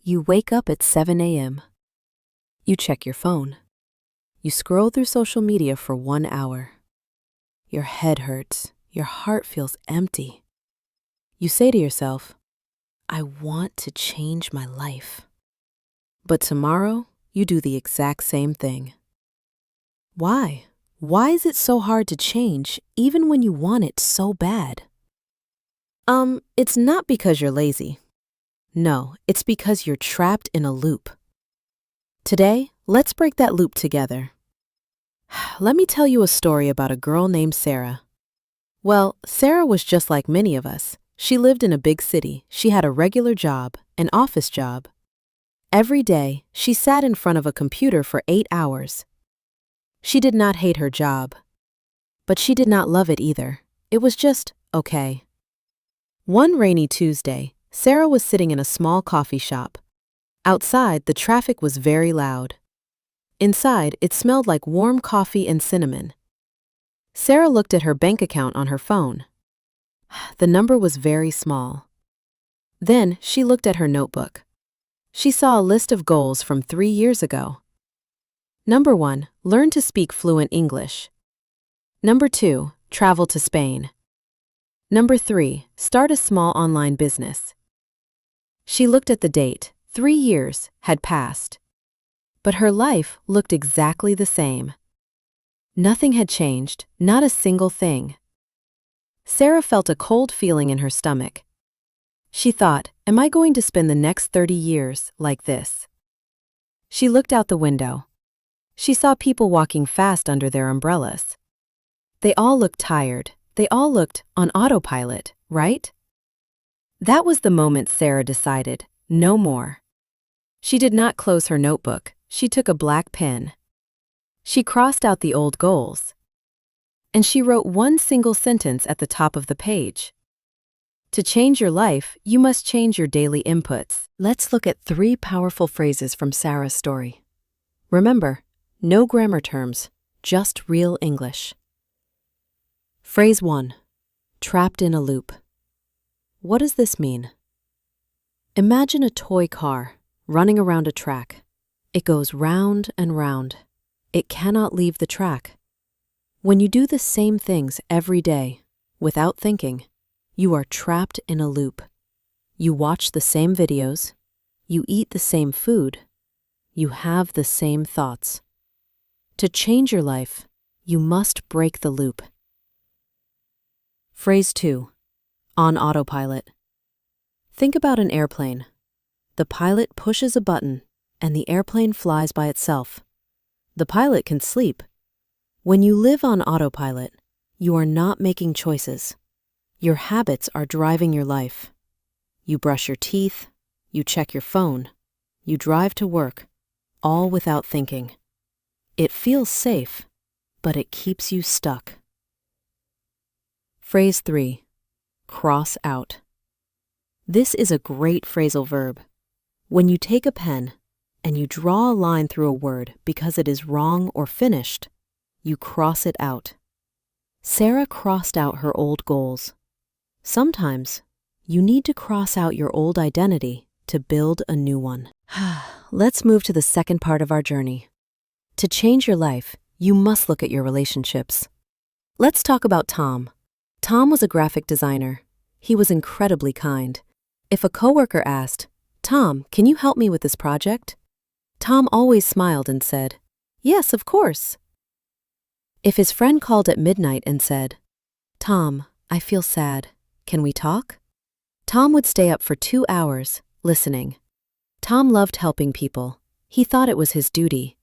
You wake up at 7 a.m. You check your phone. You scroll through social media for 1 hour. Your head hurts. Your heart feels empty. You say to yourself, I want to change my life. But tomorrow, you do the exact same thing. Why? Why is it so hard to change even when you want it so bad? It's not because you're lazy. No, it's because you're trapped in a loop. Today, let's break that loop together. Let me tell you a story about a girl named Sarah. Well, Sarah was just like many of us. She lived in a big city. She had a regular job, an office job. Every day, she sat in front of a computer for 8 hours. She did not hate her job, but she did not love it either. It was just okay. One rainy Tuesday, Sarah was sitting in a small coffee shop. Outside, the traffic was very loud. Inside, it smelled like warm coffee and cinnamon. Sarah looked at her bank account on her phone. The number was very small. Then she looked at her notebook. She saw a list of goals from 3 years ago. Number 1, learn to speak fluent English. Number 2, travel to Spain. Number 3, start a small online business. She looked at the date. 3 years had passed. But her life looked exactly the same. Nothing had changed, not a single thing. Sarah felt a cold feeling in her stomach. She thought, am I going to spend the next 30 years like this? She looked out the window. She saw people walking fast under their umbrellas. They all looked tired. They all looked on autopilot, right? That was the moment Sarah decided, no more. She did not close her notebook. She took a black pen. She crossed out the old goals. And she wrote one single sentence at the top of the page. To change your life, you must change your daily inputs. Let's look at 3 powerful phrases from Sarah's story. Remember, no grammar terms, just real English. Phrase 1. Trapped in a loop. What does this mean? Imagine a toy car running around a track. It goes round and round. It cannot leave the track. When you do the same things every day, without thinking, you are trapped in a loop. You watch the same videos. You eat the same food. You have the same thoughts. To change your life, you must break the loop. Phrase 2. On autopilot. Think about an airplane. The pilot pushes a button, and the airplane flies by itself. The pilot can sleep. When you live on autopilot, you are not making choices. Your habits are driving your life. You brush your teeth, you check your phone, you drive to work, all without thinking. It feels safe, but it keeps you stuck. Phrase 3. Cross out. This is a great phrasal verb. When you take a pen and you draw a line through a word because it is wrong or finished, you cross it out. Sarah crossed out her old goals. Sometimes, you need to cross out your old identity to build a new one. Let's move to the second part of our journey. To change your life, you must look at your relationships. Let's talk about Tom. Tom was a graphic designer. He was incredibly kind. If a coworker asked, Tom, can you help me with this project? Tom always smiled and said, yes, of course. If his friend called at midnight and said, Tom, I feel sad. Can we talk? Tom would stay up for 2 hours, listening. Tom loved helping people. He thought it was his duty.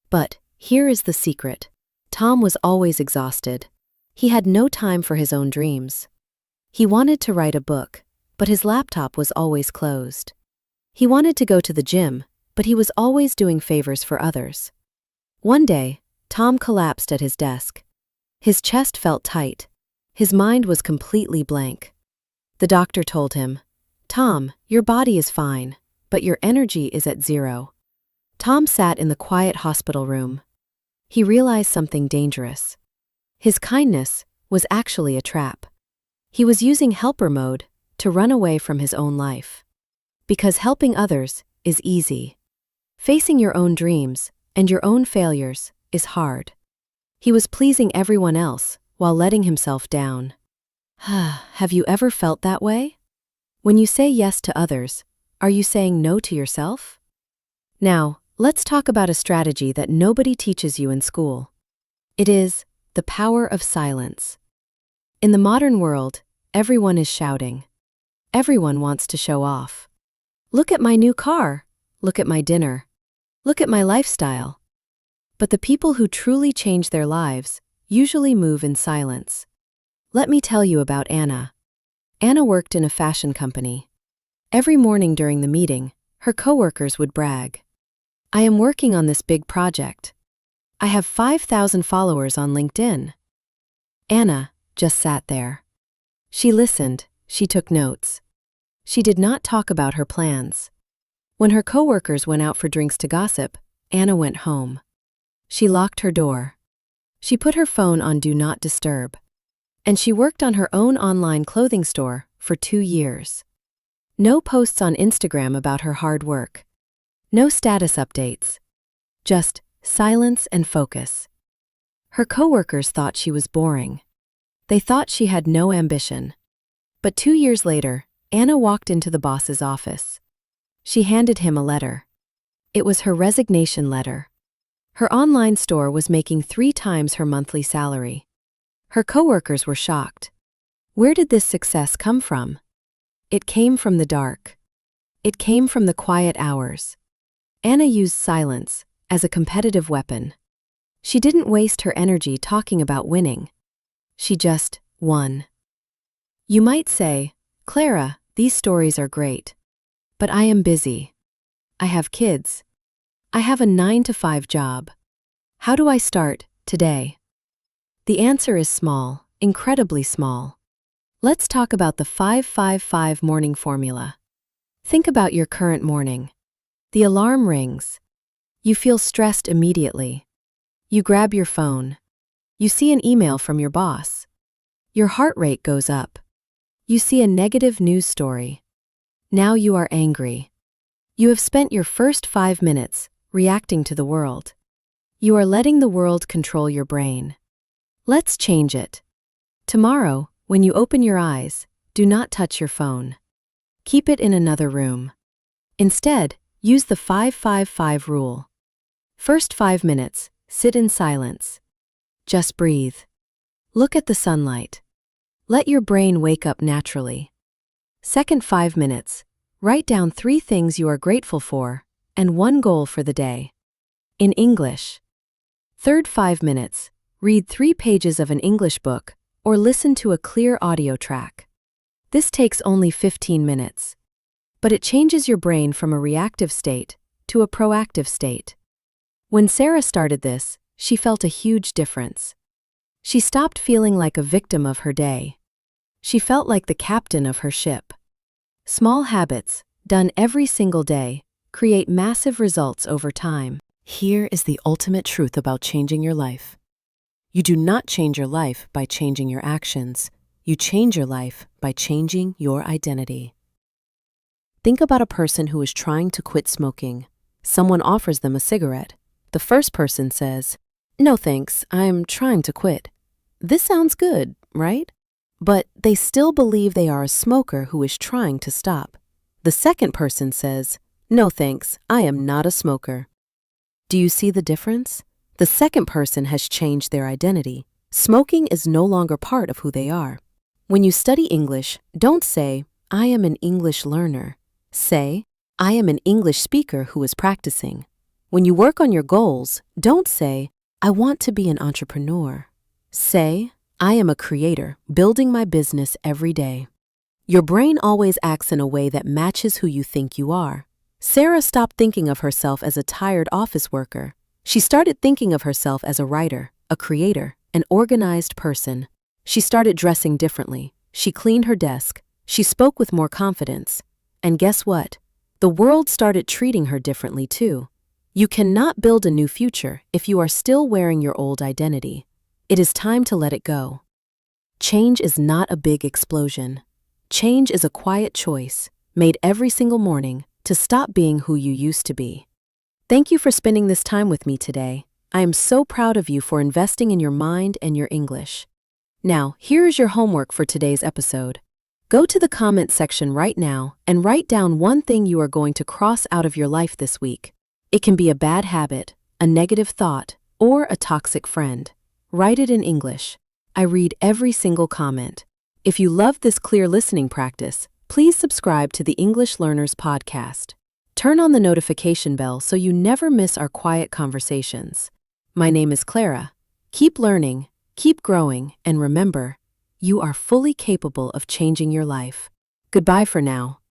But here is the secret. Tom was always exhausted. He had no time for his own dreams. He wanted to write a book, but his laptop was always closed. He wanted to go to the gym, but he was always doing favors for others. One day, Tom collapsed at his desk. His chest felt tight. His mind was completely blank. The doctor told him, Tom, your body is fine, but your energy is at 0. Tom sat in the quiet hospital room. He realized something dangerous. His kindness was actually a trap. He was using helper mode to run away from his own life. Because helping others is easy. Facing your own dreams and your own failures is hard. He was pleasing everyone else while letting himself down. Have you ever felt that way? When you say yes to others, are you saying no to yourself? Now, let's talk about a strategy that nobody teaches you in school. It is the power of silence. In the modern world, everyone is shouting. Everyone wants to show off. Look at my new car. Look at my dinner. Look at my lifestyle. But the people who truly change their lives usually move in silence. Let me tell you about Anna. Anna worked in a fashion company. Every morning during the meeting, her coworkers would brag. I am working on this big project. I have 5,000 followers on LinkedIn. Anna just sat there. She listened, she took notes. She did not talk about her plans. When her coworkers went out for drinks to gossip, Anna went home. She locked her door. She put her phone on Do Not Disturb. And she worked on her own online clothing store for 2 years. No posts on Instagram about her hard work. No status updates. Just silence and focus. Her coworkers thought she was boring. They thought she had no ambition. But 2 years later, Anna walked into the boss's office. She handed him a letter. It was her resignation letter. Her online store was making 3 times her monthly salary. Her coworkers were shocked. Where did this success come from? It came from the dark. It came from the quiet hours. Anna used silence as a competitive weapon. She didn't waste her energy talking about winning. She just won. You might say, Clara, these stories are great. But I am busy. I have kids. I have a 9-to-5 job. How do I start today? The answer is small, incredibly small. Let's talk about the 5-5-5 morning formula. Think about your current morning. The alarm rings. You feel stressed immediately. You grab your phone. You see an email from your boss. Your heart rate goes up. You see a negative news story. Now you are angry. You have spent your first 5 minutes reacting to the world. You are letting the world control your brain. Let's change it. Tomorrow, when you open your eyes, do not touch your phone. Keep it in another room. Instead, use the 5-5-5 rule. First 5 minutes, sit in silence. Just breathe. Look at the sunlight. Let your brain wake up naturally. Second 5 minutes, write down 3 things you are grateful for and 1 goal for the day. In English. Third 5 minutes, read 3 pages of an English book or listen to a clear audio track. This takes only 15 minutes. But it changes your brain from a reactive state to a proactive state. When Sarah started this, she felt a huge difference. She stopped feeling like a victim of her day. She felt like the captain of her ship. Small habits, done every single day, create massive results over time. Here is the ultimate truth about changing your life. You do not change your life by changing your actions. You change your life by changing your identity. Think about a person who is trying to quit smoking. Someone offers them a cigarette. The first person says, "No thanks, I'm trying to quit." This sounds good, right? But they still believe they are a smoker who is trying to stop. The second person says, "No thanks, I am not a smoker." Do you see the difference? The second person has changed their identity. Smoking is no longer part of who they are. When you study English, don't say, "I am an English learner." Say, "I am an English speaker who is practicing." When you work on your goals, don't say, "I want to be an entrepreneur." Say, "I am a creator, building my business every day." Your brain always acts in a way that matches who you think you are. Sarah stopped thinking of herself as a tired office worker. She started thinking of herself as a writer, a creator, an organized person. She started dressing differently. She cleaned her desk. She spoke with more confidence. And guess what? The world started treating her differently too. You cannot build a new future if you are still wearing your old identity. It is time to let it go. Change is not a big explosion. Change is a quiet choice, made every single morning to stop being who you used to be. Thank you for spending this time with me today. I am so proud of you for investing in your mind and your English. Now, here is your homework for today's episode. Go to the comment section right now and write down one thing you are going to cross out of your life this week. It can be a bad habit, a negative thought, or a toxic friend. Write it in English. I read every single comment. If you love this clear listening practice, please subscribe to the English Learners Podcast. Turn on the notification bell so you never miss our quiet conversations. My name is Clara. Keep learning, keep growing, and remember, you are fully capable of changing your life. Goodbye for now.